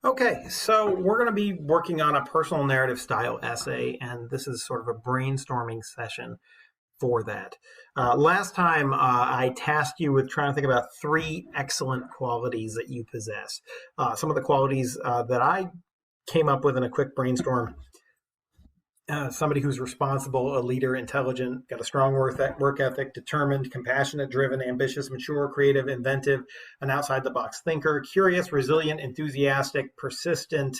Okay, so we're going to be working on a personal narrative style essay, and this is sort of a brainstorming session for that. Last time, I tasked you with trying to think about three excellent qualities that you possess. Some of the qualities that I came up with in a quick brainstorm: somebody who's responsible, a leader, intelligent, got a strong work ethic, determined, compassionate, driven, ambitious, mature, creative, inventive, an outside the box thinker, curious, resilient, enthusiastic, persistent,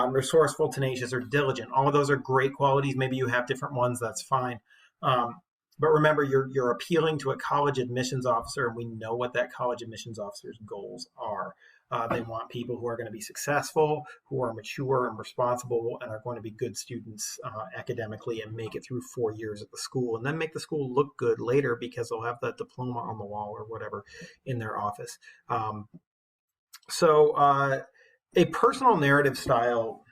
resourceful, tenacious, or diligent. All of those are great qualities. Maybe you have different ones, that's fine. But remember, you're appealing to a college admissions officer, and we know what that college admissions officer's goals are. They want people who are going to be successful, who are mature and responsible, and are going to be good students academically and make it through 4 years at the school, and then make the school look good later because they'll have that diploma on the wall or whatever in their office. So, a personal narrative style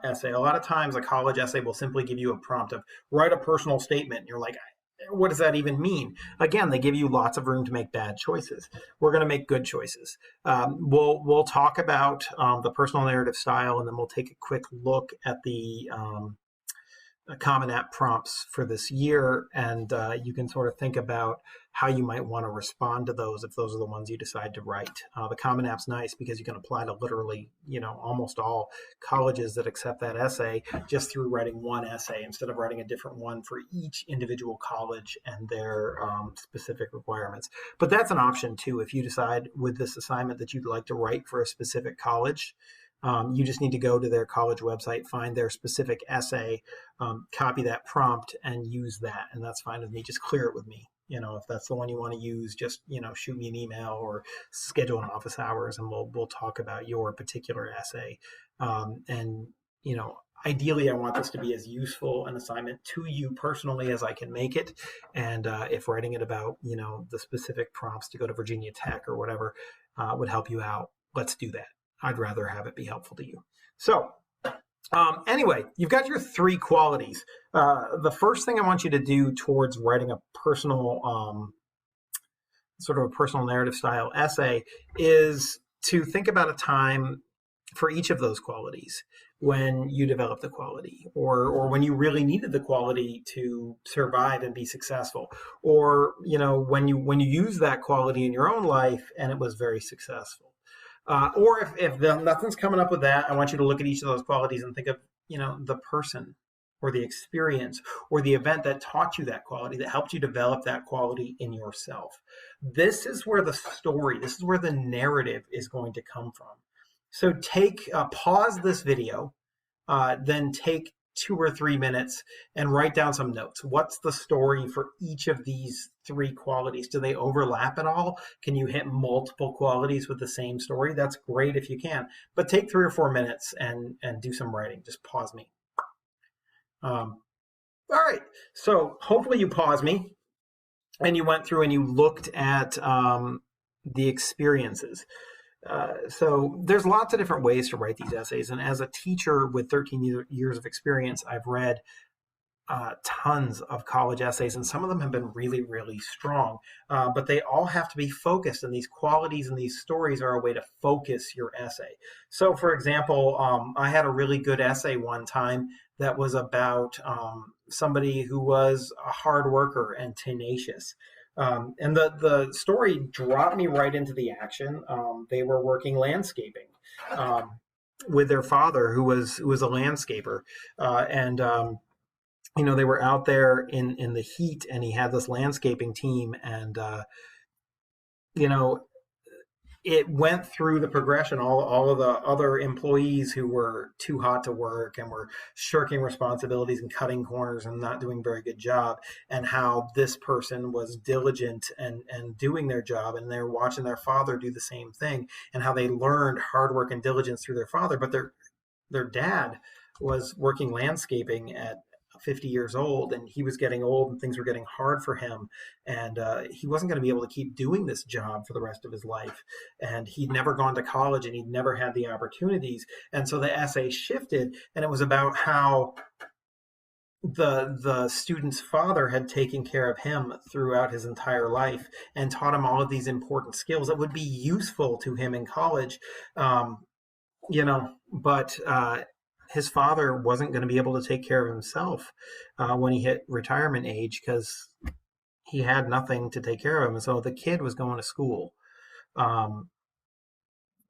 essay. A lot of times, a college essay will simply give you a prompt of write a personal statement. And you're like, what does that even mean? Again, they give you lots of room to make bad choices. We're going to make good choices. We'll talk about the personal narrative style, and then we'll take a quick look at the Common App prompts for this year, and you can sort of think about how you might want to respond to those if those are the ones you decide to write. The Common App's nice because you can apply to literally, almost all colleges that accept that essay just through writing one essay instead of writing a different one for each individual college and their specific requirements. But that's an option too. If you decide with this assignment that you'd like to write for a specific college, you just need to go to their college website, find their specific essay, copy that prompt, and use that. And that's fine with me. Just clear it with me. If that's the one you want to use, just shoot me an email or schedule an office hours, and we'll talk about your particular essay. And ideally, I want this to be as useful an assignment to you personally as I can make it. And if writing it about the specific prompts to go to Virginia Tech or whatever would help you out, let's do that. I'd rather have it be helpful to you. So anyway, you've got your three qualities. The first thing I want you to do towards writing a personal, sort of a personal narrative style essay is to think about a time for each of those qualities when you developed the quality, or when you really needed the quality to survive and be successful, or when you use that quality in your own life and it was very successful. Or if nothing's coming up with that, I want you to look at each of those qualities and think of, the person or the experience or the event that taught you that quality, that helped you develop that quality in yourself. This is where this is where the narrative is going to come from. So pause this video, then take 2 or 3 minutes and write down some notes. What's the story for each of these three qualities? Do they overlap at all? Can you hit multiple qualities with the same story? That's great if you can, but take 3 or 4 minutes and do some writing. Just pause me. All right. So hopefully you paused me and you went through and you looked at the experiences. So there's lots of different ways to write these essays. And as a teacher with 13 years of experience, I've read tons of college essays, and some of them have been really, really strong. But they all have to be focused, and these qualities and these stories are a way to focus your essay. So, for example, I had a really good essay one time that was about somebody who was a hard worker and tenacious. And the story dropped me right into the action. They were working landscaping with their father, who was a landscaper, and they were out there in the heat, and he had this landscaping team, and it went through the progression, all of the other employees who were too hot to work and were shirking responsibilities and cutting corners and not doing a very good job, and how this person was diligent and doing their job, and they're watching their father do the same thing, and how they learned hard work and diligence through their father. But their dad was working landscaping at 50 years old, and he was getting old and things were getting hard for him, and he wasn't going to be able to keep doing this job for the rest of his life, and he'd never gone to college and he'd never had the opportunities. And so the essay shifted, and it was about how the student's father had taken care of him throughout his entire life and taught him all of these important skills that would be useful to him in college, but his father wasn't going to be able to take care of himself when he hit retirement age because he had nothing to take care of him. And so the kid was going to school um,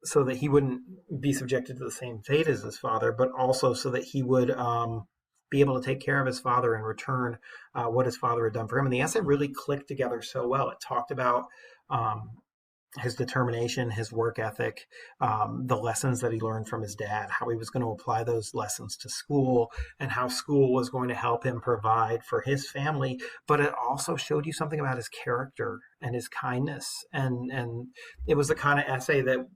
so that he wouldn't be subjected to the same fate as his father, but also so that he would be able to take care of his father and return what his father had done for him. And the essay really clicked together so well. It talked about his determination, his work ethic, the lessons that he learned from his dad, how he was going to apply those lessons to school, and how school was going to help him provide for his family. But it also showed you something about his character and his kindness. And it was the kind of essay that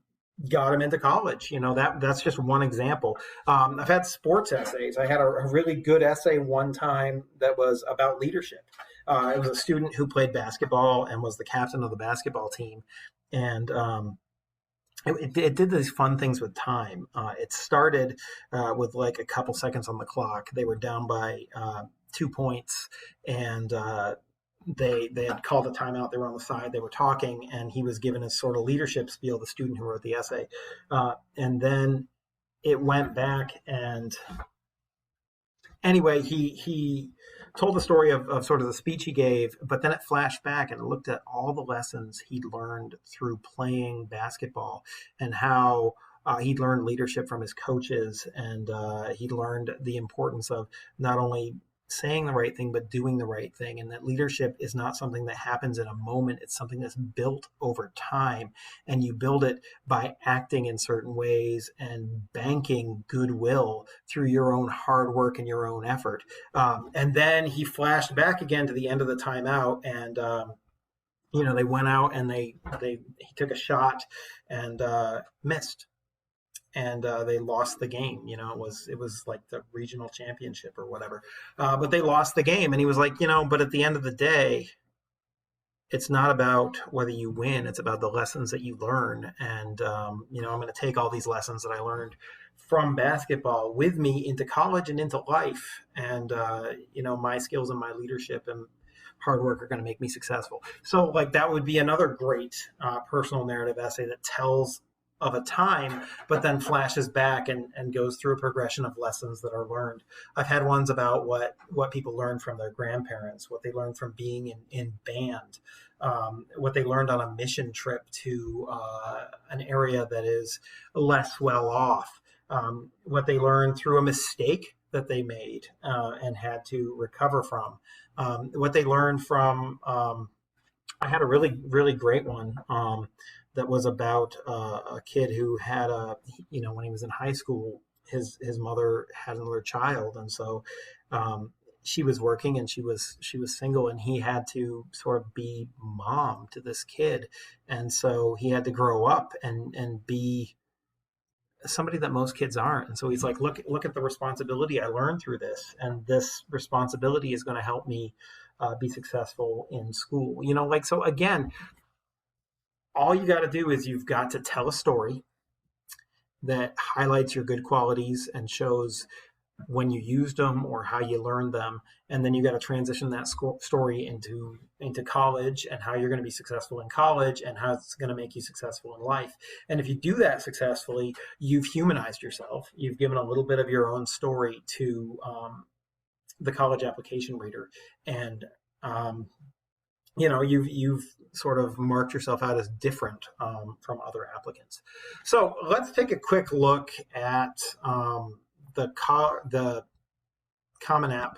got him into college. That's just one example. I've had sports essays. I had a really good essay one time that was about leadership. It was a student who played basketball and was the captain of the basketball team. And it did these fun things with time. It started with like a couple seconds on the clock. They were down by 2 points, and they had called a timeout. They were on the side. They were talking, and he was given a sort of leadership spiel, the student who wrote the essay. And then it went back, and anyway, he told the story of sort of the speech he gave, but then it flashed back and looked at all the lessons he'd learned through playing basketball and how he'd learned leadership from his coaches, and he'd learned the importance of not only saying the right thing, but doing the right thing. And that leadership is not something that happens in a moment. It's something that's built over time. And you build it by acting in certain ways and banking goodwill through your own hard work and your own effort. And then he flashed back again to the end of the timeout, and they went out and he took a shot and missed. And they lost the game. It was like the regional championship or whatever. But they lost the game, and he was like, but at the end of the day, it's not about whether you win. It's about the lessons that you learn. And I'm going to take all these lessons that I learned from basketball with me into college and into life. And my skills and my leadership and hard work are going to make me successful. So like that would be another great personal narrative essay that tells of a time, but then flashes back and goes through a progression of lessons that are learned. I've had ones about what people learned from their grandparents, what they learned from being in band, what they learned on a mission trip to an area that is less well off, what they learned through a mistake that they made and had to recover from, what they learned from. I had a really, really great one that was about a kid who had when he was in high school, his mother had another child, and so she was working and she was single, and he had to sort of be mom to this kid, and so he had to grow up and be somebody that most kids aren't. And so he's like, look at the responsibility I learned through this, and this responsibility is going to help me be successful in school. So again, all you got to do is you've got to tell a story that highlights your good qualities and shows when you used them or how you learned them. And then you got to transition that story into college and how you're going to be successful in college and how it's going to make you successful in life. And if you do that successfully, you've humanized yourself. You've given a little bit of your own story to the college application reader. And, you've sort of marked yourself out as different from other applicants. So let's take a quick look at the Common App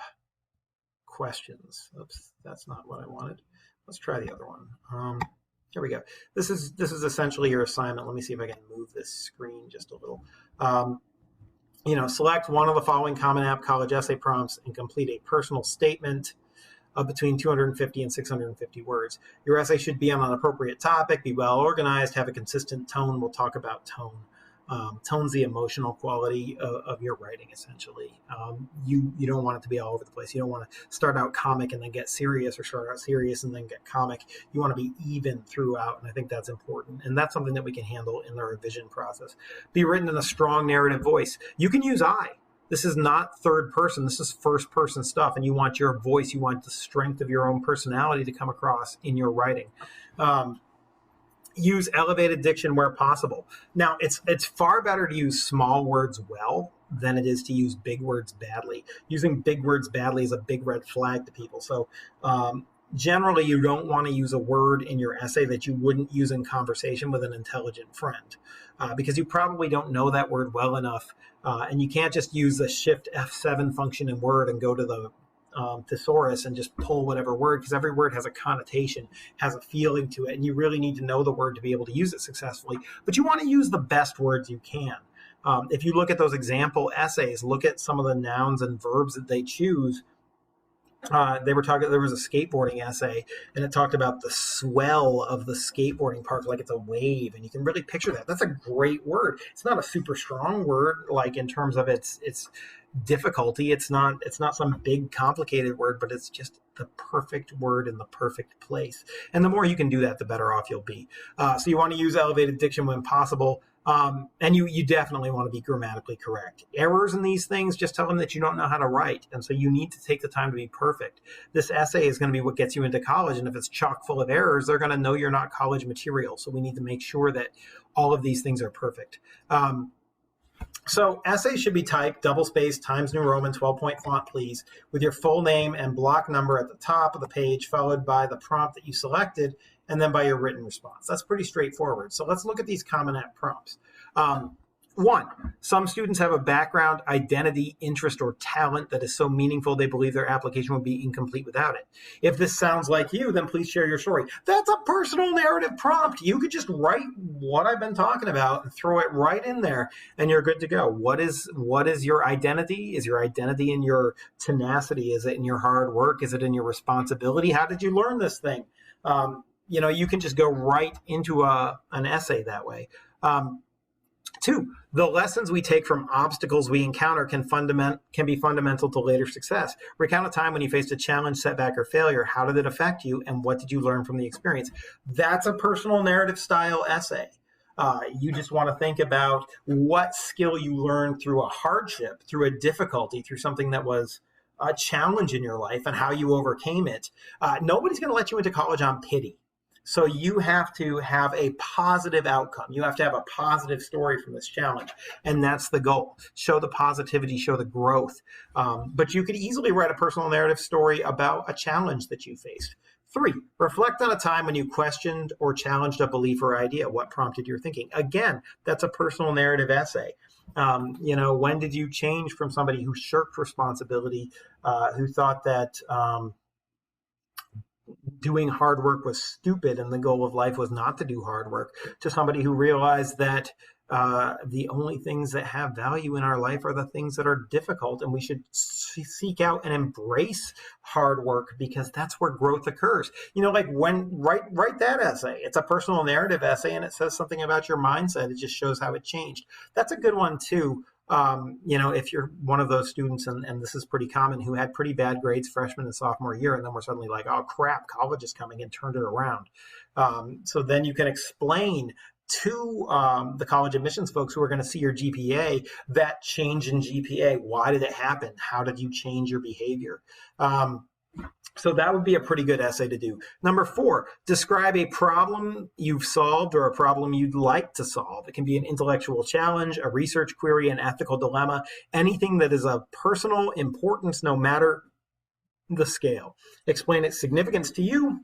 questions. Oops, that's not what I wanted. Let's try the other one. Here we go. This is essentially your assignment. Let me see if I can move this screen just a little. Select one of the following Common App college essay prompts and complete a personal statement of between 250 and 650 words. Your essay should be on an appropriate topic, be well organized, have a consistent tone. We'll talk about tone. Tone's the emotional quality of your writing, essentially. You don't want it to be all over the place. You don't want to start out comic and then get serious, or start out serious and then get comic. You want to be even throughout, and I think that's important. And that's something that we can handle in the revision process. Be written in a strong narrative voice. You can use I. This is not third person. This is first person stuff, and you want your voice, you want the strength of your own personality to come across in your writing. Use elevated diction where possible. Now, it's far better to use small words well than it is to use big words badly. Using big words badly is a big red flag to people. So generally, you don't want to use a word in your essay that you wouldn't use in conversation with an intelligent friend, because you probably don't know that word well enough. And you can't just use the Shift F7 function in Word and go to the thesaurus and just pull whatever word, because every word has a connotation, has a feeling to it, and you really need to know the word to be able to use it successfully. But you want to use the best words you can. If you look at those example essays, look at some of the nouns and verbs that they choose. They were talking, there was a skateboarding essay, and it talked about the swell of the skateboarding park like it's a wave, and you can really picture that. That's a great word. It's not a super strong word, like in terms of its difficulty. It's not some big complicated word, but it's just the perfect word in the perfect place. And the more you can do that, the better off you'll be. So you want to use elevated diction when possible. And you definitely want to be grammatically correct. Errors in these things, just tell them that you don't know how to write. And so you need to take the time to be perfect. This essay is going to be what gets you into college. And if it's chock full of errors, they're going to know you're not college material. So we need to make sure that all of these things are perfect. So essays should be typed double-spaced, Times New Roman, 12-point font, please, with your full name and block number at the top of the page, followed by the prompt that you selected, and then by your written response. That's pretty straightforward. So let's look at these Common App prompts. One, some students have a background, identity, interest, or talent that is so meaningful they believe their application would be incomplete without it. If this sounds like you, then please share your story. That's a personal narrative prompt. You could just write what I've been talking about and throw it right in there, and you're good to go. What is your identity? Is your identity in your tenacity? Is it in your hard work? Is it in your responsibility? How did you learn this thing? You can just go right into an essay that way. Two, the lessons we take from obstacles we encounter can be fundamental to later success. Recount a time when you faced a challenge, setback, or failure. How did it affect you, and what did you learn from the experience? That's a personal narrative style essay. You just want to think about what skill you learned through a hardship, through a difficulty, through something that was a challenge in your life, and how you overcame it. Nobody's going to let you into college on pity. So you have to have a positive outcome. You have to have a positive story from this challenge. And that's the goal. Show the positivity, show the growth. But you could easily write a personal narrative story about a challenge that you faced. 3, reflect on a time when you questioned or challenged a belief or idea. What prompted your thinking? Again, that's a personal narrative essay. When did you change from somebody who shirked responsibility, who thought that doing hard work was stupid and the goal of life was not to do hard work, to somebody who realized that the only things that have value in our life are the things that are difficult, and we should seek out and embrace hard work because that's where growth occurs. Write that essay. It's a personal narrative essay, and it says something about your mindset. It just shows how it changed. That's a good one too. If you're one of those students, and this is pretty common, who had pretty bad grades freshman and sophomore year, and then we're suddenly like, oh crap, college is coming, and turned it around. So then you can explain to the college admissions folks who are going to see your GPA, that change in GPA. Why did it happen? How did you change your behavior? So that would be a pretty good essay to do. Number 4, describe a problem you've solved or a problem you'd like to solve. It can be an intellectual challenge, a research query, an ethical dilemma, anything that is of personal importance, no matter the scale. Explain its significance to you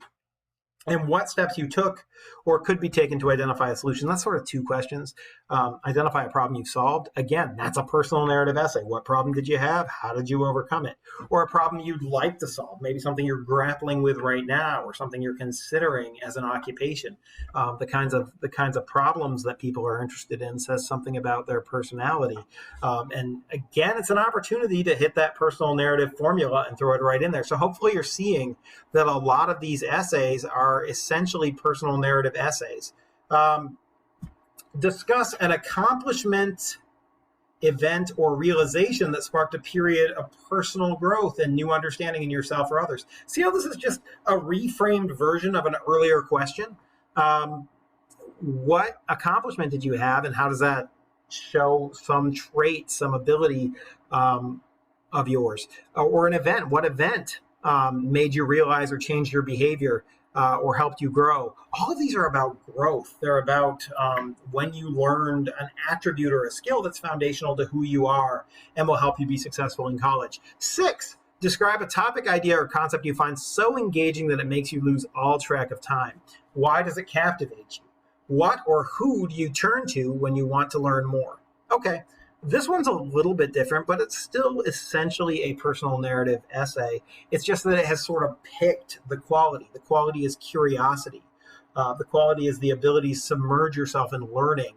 and what steps you took or could be taken to identify a solution. That's sort of 2 questions. Identify a problem you've solved. Again, that's a personal narrative essay. What problem did you have? How did you overcome it? Or a problem you'd like to solve, maybe something you're grappling with right now, or something you're considering as an occupation. The kinds of problems that people are interested in says something about their personality. And again, it's an opportunity to hit that personal narrative formula and throw it right in there. So hopefully you're seeing that a lot of these essays are essentially personal narrative essays. Discuss an accomplishment, event, or realization that sparked a period of personal growth and new understanding in yourself or others. See how this is just a reframed version of an earlier question? What accomplishment did you have, and how does that show some trait, some ability of yours? Or an event. What event made you realize or change your behavior? or helped you grow. All of these are about growth. They're about when you learned an attribute or a skill that's foundational to who you are and will help you be successful in college. 6, describe a topic, idea, or concept you find so engaging that it makes you lose all track of time. Why does it captivate you? What or who do you turn to when you want to learn more? Okay, this one's a little bit different, but it's still essentially a personal narrative essay. It's just that it has sort of picked the quality. The quality is curiosity. The quality is the ability to submerge yourself in learning,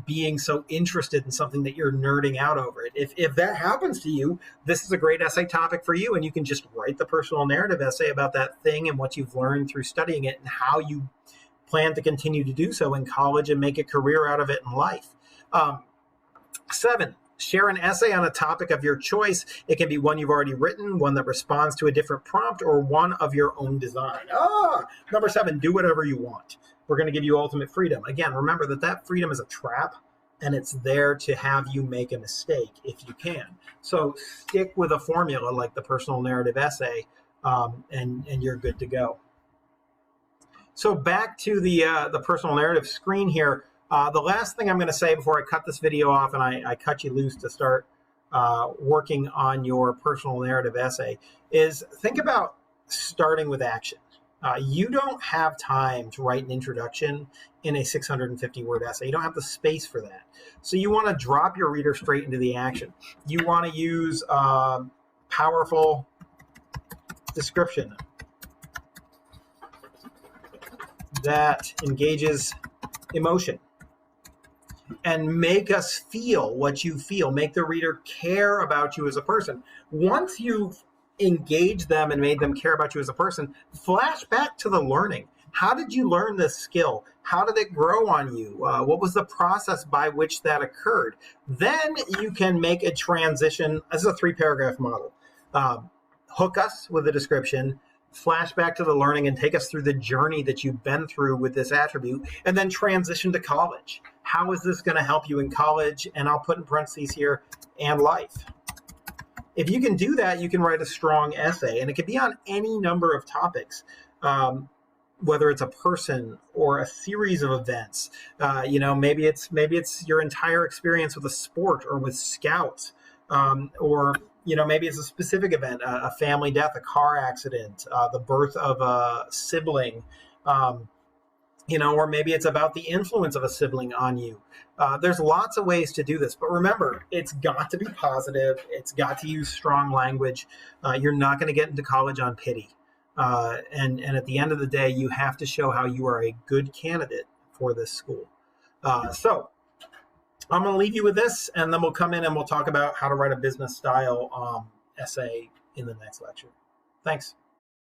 being so interested in something that you're nerding out over it. If that happens to you, this is a great essay topic for you, and you can just write the personal narrative essay about that thing and what you've learned through studying it and how you plan to continue to do so in college and make a career out of it in life. 7, share an essay on a topic of your choice. It can be one you've already written, one that responds to a different prompt, or one of your own design. Number 7, do whatever you want. We're going to give you ultimate freedom. Again, remember that freedom is a trap, and it's there to have you make a mistake if you can. So stick with a formula like the personal narrative essay, and you're good to go. So back to the personal narrative screen here. The last thing I'm going to say before I cut this video off and I cut you loose to start working on your personal narrative essay is think about starting with action. You don't have time to write an introduction in a 650-word essay. You don't have the space for that. So you want to drop your reader straight into the action. You want to use powerful description that engages emotion and make us feel what you feel. Make the reader care about you as a person. Once you've engaged them and made them care about you as a person, flash back to the learning. How did you learn this skill? How did it grow on you? What was the process by which that occurred? Then you can make a transition. This is a 3-paragraph model. Hook us with a description, flash back to the learning, and take us through the journey that you've been through with this attribute, and then transition to college. How is this going to help you in college? And I'll put in parentheses here, and life. If you can do that, you can write a strong essay, and it can be on any number of topics, whether it's a person or a series of events. Maybe it's your entire experience with a sport or with scouts, or maybe it's a specific event, a family death, a car accident, the birth of a sibling, or maybe it's about the influence of a sibling on you. There's lots of ways to do this, but remember, it's got to be positive. It's got to use strong language. You're not going to get into college on pity. And at the end of the day, you have to show how you are a good candidate for this school. So I'm going to leave you with this, and then we'll come in and we'll talk about how to write a business style essay in the next lecture. Thanks.